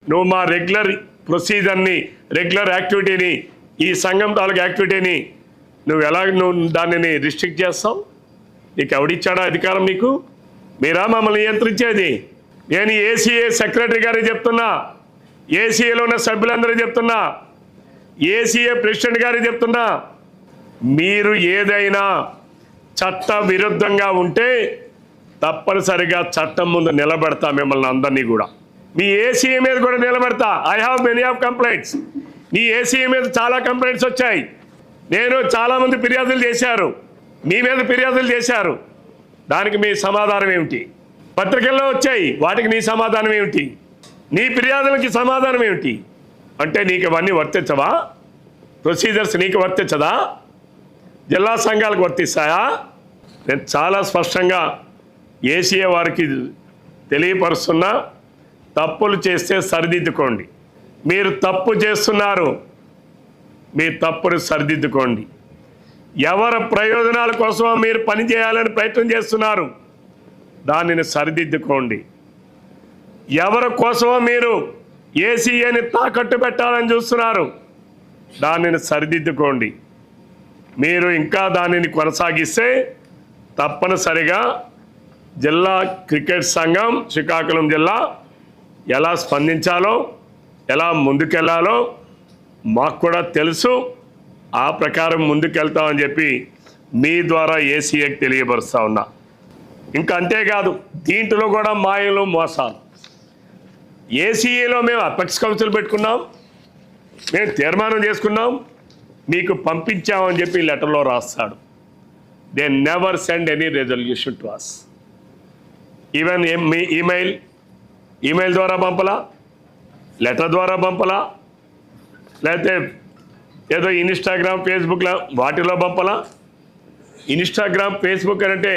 నువ్వు మా regular ప్రొసీజర్ని, regular యాక్టివిటీని, ఈ సంఘం తాలూకు యాక్టివిటీని నువ్వు దానిని రిస్ట్రిక్ట్ చేస్తావు? నీకు ఎవడిచ్చాడా అధికారం? మీరా మమ్మల్ని నియంత్రించేది? నేను ఏసీఏ సెక్రటరీ గారికి చెప్తున్నా, ఏసీఏలో ఉన్న సభ్యులందరూ చెప్తున్నా, ఏసీఏ ప్రెసిడెంట్ గారికి చెప్తున్నా, మీరు ఏదైనా చట్ట విరుద్ధంగా ఉంటే తప్పనిసరిగా చట్టం ముందు నిలబెడతా మిమ్మల్ని అందరినీ కూడా. మీ ఏసీఏ మీద కూడా నిలబెడతా. I have many of complaints. Me ACA మీద చాలా కంప్లైంట్స్ వచ్చాయి. చాలామంది ఫిర్యాదులు చేశారు, మీ మీద ఫిర్యాదులు చేశారు. దానికి మీ సమాధానం ఏమిటి? పత్రికల్లో వచ్చాయి, వాటికి నీ సమాధానం ఏమిటి? నీ ఫిర్యాదులకి సమాధానం ఏమిటి? అంటే నీకు ఇవన్నీ వర్తించవా? ప్రొసీజర్స్ నీకు వర్తించదా? జిల్లా సంఘాలకు వర్తిస్తాయా? నేను చాలా స్పష్టంగా ఏసీఏ వారికి తెలియపరుస్తున్నా, తప్పులు చేస్తే సరిదిద్దుకోండి. మీరు తప్పు చేస్తున్నారు, మీ తప్పును సరిదిద్దుకోండి. ఎవరి ప్రయోజనాల కోసమో మీరు పనిచేయాలని ప్రయత్నం చేస్తున్నారు, దానిని సరిదిద్దుకోండి. ఎవరి కోసమో మీరు ఏసీఏని తాకట్టు పెట్టాలని చూస్తున్నారు, దానిని సరిదిద్దుకోండి. మీరు ఇంకా దానిని కొనసాగిస్తే తప్పనిసరిగా జిల్లా క్రికెట్ సంఘం శ్రీకాకుళం జిల్లా ఎలా స్పందించాలో, ఎలా ముందుకెళ్లాలో మాకు కూడా తెలుసు. ఆ ప్రకారం ముందుకెళ్తామని చెప్పి మీ ద్వారా ఏసీఏకి తెలియపరుస్తా ఉన్నా. ఇంకా అంతేకాదు, దీంట్లో కూడా మాయలు మోసాలు. ఏసీఏలో మేము అపెక్స్ కౌన్సిల్ పెట్టుకున్నాం, మేము తీర్మానం చేసుకున్నాం, మీకు పంపించామని చెప్పి లెటర్లో రాస్తాడు. They never send any resolution to us. Even మీ ఈమెయిల్ ద్వారా పంపలా, లెటర్ ద్వారా పంపలా, లేకపోతే ఏదో ఇన్స్టాగ్రామ్ ఫేస్బుక్లో వాటిలో పంపలా. ఇన్స్టాగ్రామ్ ఫేస్బుక్ అంటే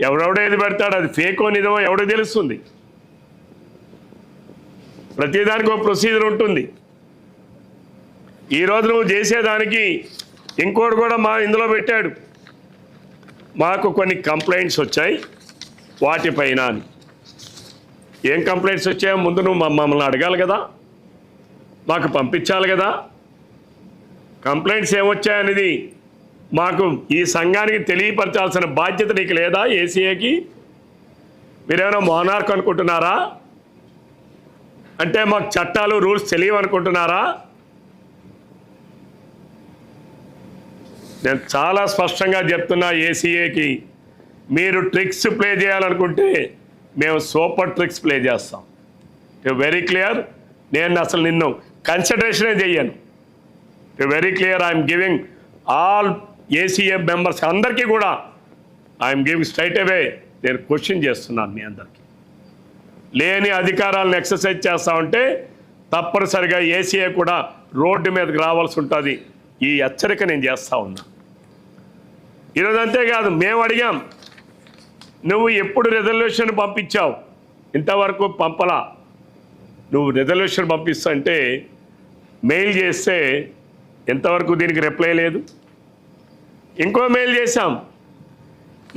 ఎవడెవడో ఏది పెడతాడు, అది ఫేకో నిజమో ఎవడో తెలుస్తుంది. ప్రతిదానికి ఒక ప్రొసీజర్ ఉంటుంది. ఈరోజు నువ్వు చేసేదానికి ఇంకోటి కూడా ఇందులో పెట్టాడు, మాకు కొన్ని కంప్లైంట్స్ వచ్చాయి వాటిపైన అని. ఏం కంప్లైంట్స్ వచ్చాయో ముందు నువ్వు మమ్మల్ని అడగాలి కదా, మాకు పంపించాలి కదా. కంప్లైంట్స్ ఏమొచ్చాయనేది మాకు ఈ సంఘానికి తెలియపరచాల్సిన బాధ్యత నీకు లేదా? ఏసీఏకి మీరేమైనా మోనార్క్ అనుకుంటున్నారా? అంటే మాకు చట్టాలు రూల్స్ తెలియవనుకుంటున్నారా? నేను చాలా స్పష్టంగా చెప్తున్నా ఏసీఏకి, మీరు ట్రిక్స్ ప్లే చేయాలనుకుంటే మేము సూపర్ ట్రిక్స్ ప్లే చేస్తాం. Very clear. నేను అసలు నిన్ను కన్సిడరేషనే చెయ్యను. Very clear. I'm giving all ACA members అందరికీ కూడా ఐఎమ్ గివింగ్ స్ట్రైట్ అవే. నేను క్వశ్చన్ చేస్తున్నాను మీ అందరికీ. లేని అధికారాలను ఎక్సర్సైజ్ చేస్తా ఉంటే తప్పనిసరిగా ఏసీఏ కూడా రోడ్డు మీదకి రావాల్సి ఉంటుంది. ఈ హెచ్చరిక నేను చేస్తూ ఉన్నా. ఈరోజు అంతేకాదు, మేము అడిగాం, నువ్వు ఎప్పుడు రెజల్యూషన్ పంపించావు? ఇంతవరకు పంపలా. నువ్వు రెజల్యూషన్ పంపిస్తుంటే మెయిల్ చేస్తే ఎంతవరకు దీనికి రిప్లై లేదు. ఇంకో మెయిల్ చేశాం,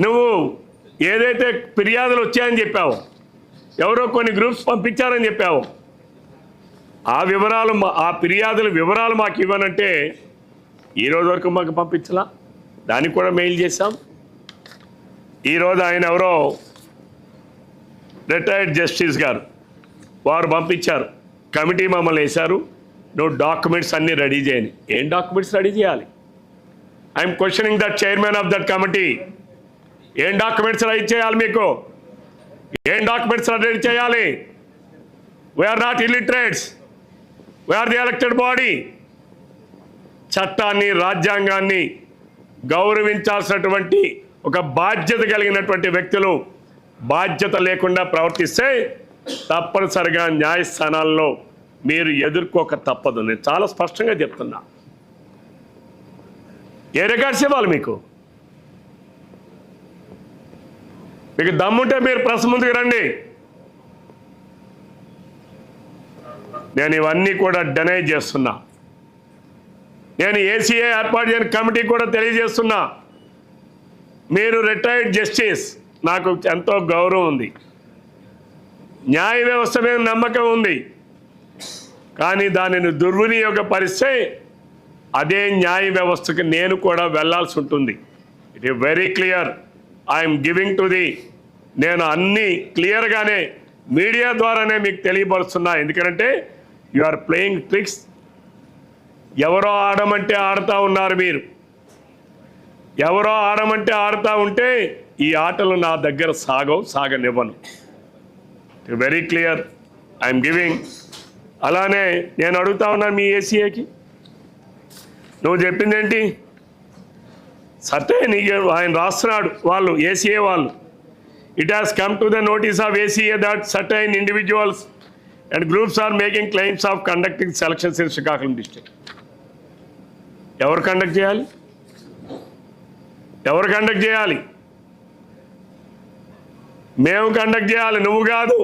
నువ్వు ఏదైతే ఫిర్యాదులు వచ్చాయని చెప్పావో, ఎవరో కొన్ని గ్రూప్స్ పంపించారని చెప్పావు, ఆ వివరాలు, ఆ ఫిర్యాదుల వివరాలు మాకు ఇవ్వనంటే ఈరోజు వరకు మాకు పంపించలా. దానికి కూడా మెయిల్ చేశాం. ఈరోజు ఆయన ఎవరో రిటైర్డ్ జస్టిస్ గారు వారు పంపించారు, కమిటీ మమ్మల్ని వేశారు, నువ్వు డాక్యుమెంట్స్ అన్నీ రెడీ చేయని. ఏం డాక్యుమెంట్స్ రెడీ చేయాలి? I'm questioning that chairman of that committee. ఏం డాక్యుమెంట్స్ రెడీ చేయాలి? మీకు ఏం డాక్యుమెంట్స్ రెడీ చేయాలి? We are not illiterates, we are the elected body. చట్టాన్ని, రాజ్యాంగాన్ని గౌరవించాల్సినటువంటి ఒక బాధ్యత కలిగినటువంటి వ్యక్తులు బాధ్యత లేకుండా ప్రవర్తిస్తే తప్పనిసరిగా న్యాయస్థానాల్లో మీరు ఎదుర్కోక తప్పదు. నేను చాలా స్పష్టంగా చెప్తున్నా. ఏ రికార్డ్స్ ఇవ్వాలి మీకు? మీకు దమ్ముంటే మీరు ప్రెస్ ముందుకు రండి. నేను ఇవన్నీ కూడా డెనై చేస్తున్నా. నేను ఏసీఏ ఏర్పాటు చేయని కమిటీ కూడా తెలియజేస్తున్నా, మీరు రిటైర్డ్ జస్టిస్, నాకు ఎంతో గౌరవం ఉంది, న్యాయ వ్యవస్థ మీద నమ్మకం ఉంది. కానీ దానిని దుర్వినియోగపరిస్తే అదే న్యాయ వ్యవస్థకు నేను కూడా వెళ్లాల్సి ఉంటుంది. It is very clear. I'm giving to the, నేను అన్నీ క్లియర్గానే మీడియా ద్వారానే మీకు తెలియపరుస్తున్నా. ఎందుకంటే యు ఆర్ ప్లేయింగ్ ట్రిక్స్. ఎవరో ఆడమంటే ఆడుతూ ఉన్నారు మీరు. ఎవరో ఆడమంటే ఆడుతూ ఉంటే ఈ ఆటలు నా దగ్గర సాగనివ్వను. Very clear I'm giving. అలానే నేను అడుగుతా ఉన్నాను మీ ఏసీఏకి, నువ్వు చెప్పింది ఏంటి? సరే నీకు ఆయన రాస్తున్నాడు, వాళ్ళు ఏసీఏ వాళ్ళు, it has come to the notice of ACA that certain individuals and groups are making claims of conducting selections in Srikakulam district. ఎవరు కండక్ట్ చేయాలి? ఎవరు కండక్ట్ చేయాలి? మేము కండక్ట్ చేయాలి, నువ్వు కాదు.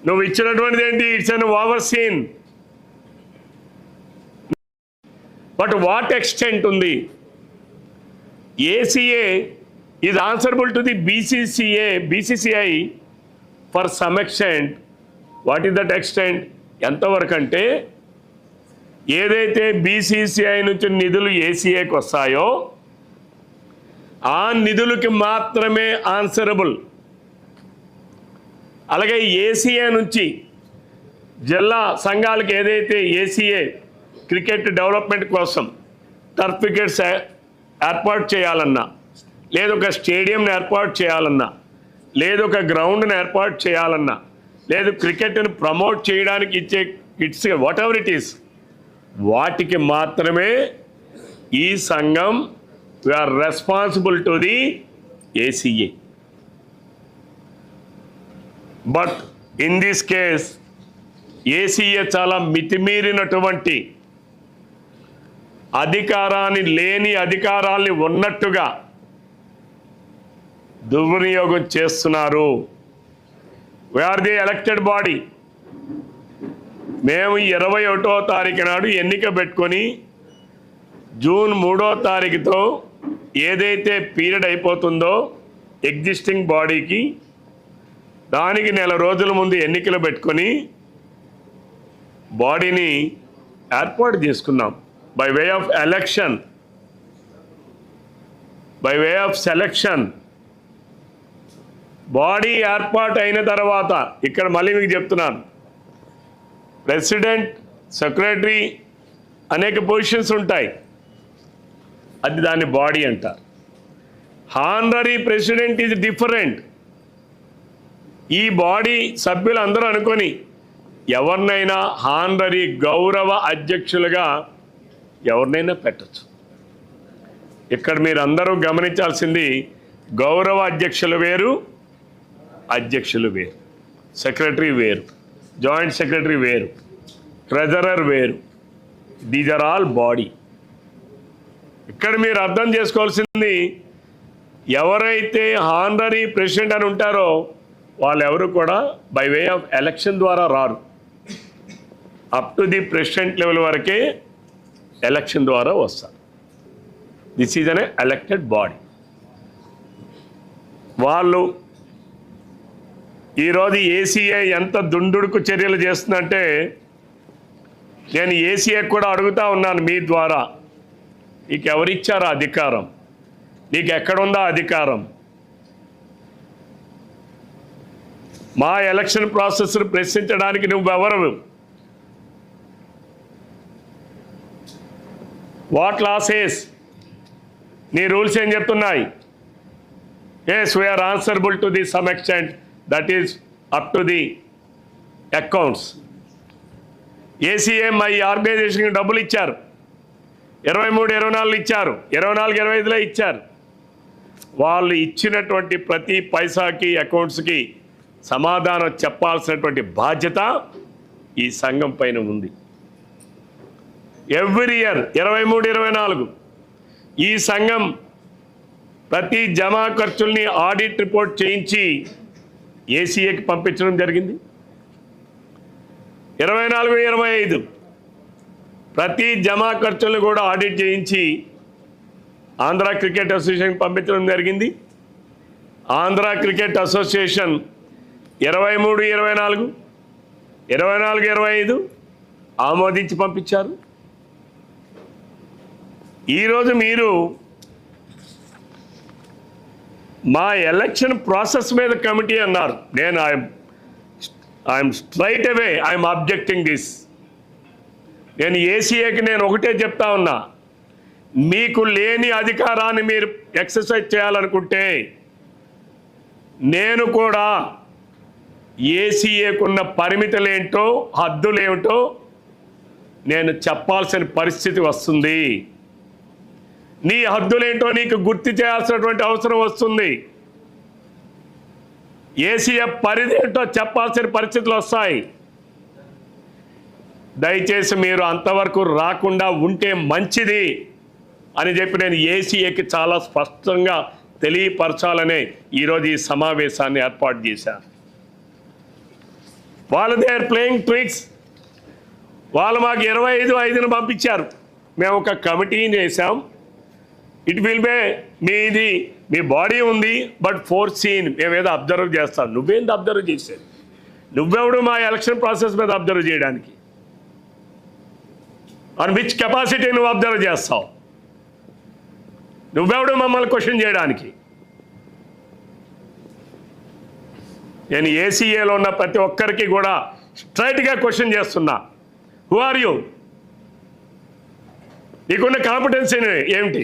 నువ్వు ఇచ్చినటువంటిది ఏంటి? It's unforeseen. But what extent ఉంది? ACA is answerable to the BCCI for some extent. What is that extent? ఎంతవరకు అంటే ఏదైతే బీసీసీఐ నుంచి నిధులు ఏసీఏకి వస్తాయో ఆ నిధులకి మాత్రమే ఆన్సరబుల్. అలాగే ఏసీఏ నుంచి జిల్లా సంఘాలకు ఏదైతే ఏసీఏ క్రికెట్ డెవలప్మెంట్ కోసం టర్ఫ్ వికెట్స్ ఏర్పాటు చేయాలన్నా, లేదు ఒక స్టేడియంని ఏర్పాటు చేయాలన్నా, లేదు ఒక గ్రౌండ్ని ఏర్పాటు చేయాలన్నా, లేదు క్రికెట్ని ప్రమోట్ చేయడానికి ఇచ్చే kits whatever it is, వాటికి మాత్రమే ఈ సంఘం we are responsible to the ACA. But in this case ACA చాలా మితిమీరినటువంటి అధికారాన్ని లేని అధికారాల్ని ఉన్నట్టుగా దుర్వినియోగం చేస్తున్నారు. వీఆర్ ది ఎలక్టెడ్ బాడీ. మేము 21వ తారీఖు నాడు ఎన్నిక పెట్టుకొని జూన్ 3వ తారీఖుతో ఏదైతే పీరియడ్ అయిపోతుందో ఎగ్జిస్టింగ్ బాడీకి, దానికి నెల రోజుల ముందు ఎన్నికలు పెట్టుకొని బాడీని ఏర్పాటు చేసుకున్నాం. By way of election, by way of selection. Body ఏర్పాటు అయిన తర్వాత ఇక్కడ మళ్ళీ మీకు చెప్తున్నాను, ప్రెసిడెంట్, సెక్రటరీ అనేక పొజిషన్స్ ఉంటాయి, అది దాన్ని బాడీ అంటారు. Honorary president is different. ఈ బాడీ సభ్యులు అందరూ అనుకొని ఎవరినైనా హానరీ గౌరవ అధ్యక్షులుగా ఎవరినైనా పెట్టచ్చు. ఇక్కడ మీరు అందరూ గమనించాల్సింది, గౌరవ అధ్యక్షులు వేరు, అధ్యక్షులు వేరు, సెక్రటరీ వేరు, జాయింట్ సెక్రటరీ వేరు, ట్రెజరర్ వేరు. These are all body. ఇక్కడ మీరు అర్థం చేసుకోవాల్సింది, ఎవరైతే హానరీ ప్రెసిడెంట్ అని ఉంటారో వాళ్ళెవరు కూడా బై వే ఆఫ్ ఎలక్షన్ ద్వారా రారు. Up to the president level వరకే ఎలక్షన్ ద్వారా వస్తారు. This is an elected body. వాళ్ళు ఈరోజు ఏసీఏ ఎంత దుందుడుకు చర్యలు చేస్తుందంటే, నేను ఏసీఏ కూడా అడుగుతా ఉన్నాను మీ ద్వారా, నీకు ఎవరిచ్చారా అధికారం? నీకు ఎక్కడుందా అధికారం? మా ఎలక్షన్ ప్రాసెస్ను ప్రశ్నించడానికి నువ్వెవరు? What losses? నీ రూల్స్ ఏం చెప్తున్నాయి? Yes, we are answerable to the some extent, that is up to the accounts. ACA ఈ ఆర్గనైజేషన్కి డబ్బులు ఇచ్చారు, 23-24 ఇచ్చారు, 24-25లో ఇచ్చారు. వాళ్ళు ఇచ్చినటువంటి ప్రతి పైసాకి అకౌంట్స్కి సమాధానం చెప్పాల్సినటువంటి బాధ్యత ఈ సంఘం పైన ఉంది. ఎవ్రీ ఇయర్ 23-24 ఈ సంఘం ప్రతి జమా ఖర్చుల్ని ఆడిట్ రిపోర్ట్ చేయించి ఏసీఏకి పంపించడం జరిగింది. 24-25 ప్రతి జమా ఖర్చులను కూడా ఆడిట్ చేయించి ఆంధ్ర క్రికెట్ అసోసియేషన్కి పంపించడం జరిగింది. ఆంధ్ర క్రికెట్ అసోసియేషన్ 23-24 24-25 ఆమోదించి పంపించారు. ఈరోజు మీరు మా ఎలక్షన్ ప్రాసెస్ మీద కమిటీ అన్నారు. నేను I'm straight away I'm objecting this. నేను ఏసీఏకి నేను ఒకటే చెప్తా ఉన్నా, మీకు లేని అధికారాన్ని మీరు ఎక్సర్సైజ్ చేయాలనుకుంటే నేను కూడా ఏసీఏకున్న పరిమితులేంటో హద్దులేమిటో నేను చెప్పాల్సిన పరిస్థితి వస్తుంది. నీ హద్దులేంటో నీకు గుర్తు చేయాల్సినటువంటి అవసరం వస్తుంది. ఏసీఏ పరిధి ఏంటో చెప్పాల్సిన పరిస్థితులు వస్తాయి. దయచేసి మీరు అంతవరకు రాకుండా ఉంటే మంచిది అని చెప్పి నేను ఏసీఏకి చాలా స్పష్టంగా తెలియపరచాలనే ఈరోజు ఈ సమావేశాన్ని ఏర్పాటు చేశాను. వాళ్ళు దే ఆర్ ప్లేయింగ్ ట్రిక్స్. వాళ్ళు మాకు 25/5న పంపించారు. మేము ఒక కమిటీని వేసాం. ఇట్ విల్ బే మీది మీ బాడీ ఉంది, బట్ ఫోర్ సీన్ మేమేదో అబ్జర్వ్ చేస్తాం. నువ్వేంది అబ్జర్వ్ చేసేది? నువ్వెవడు మా ఎలక్షన్ ప్రాసెస్ మీద అబ్జర్వ్ చేయడానికి? ఆన్ విచ్ కెపాసిటీ నువ్వు అబ్జర్వ్ చేస్తావు? నువ్వెవడు మమ్మల్ని క్వశ్చన్ చేయడానికి? నేను ఏసీఏలో ఉన్న ప్రతి ఒక్కరికి కూడా స్ట్రైట్గా క్వశ్చన్ చేస్తున్నా. Who are you? నీకున్న కాంపిటెన్సీ ఏమిటి?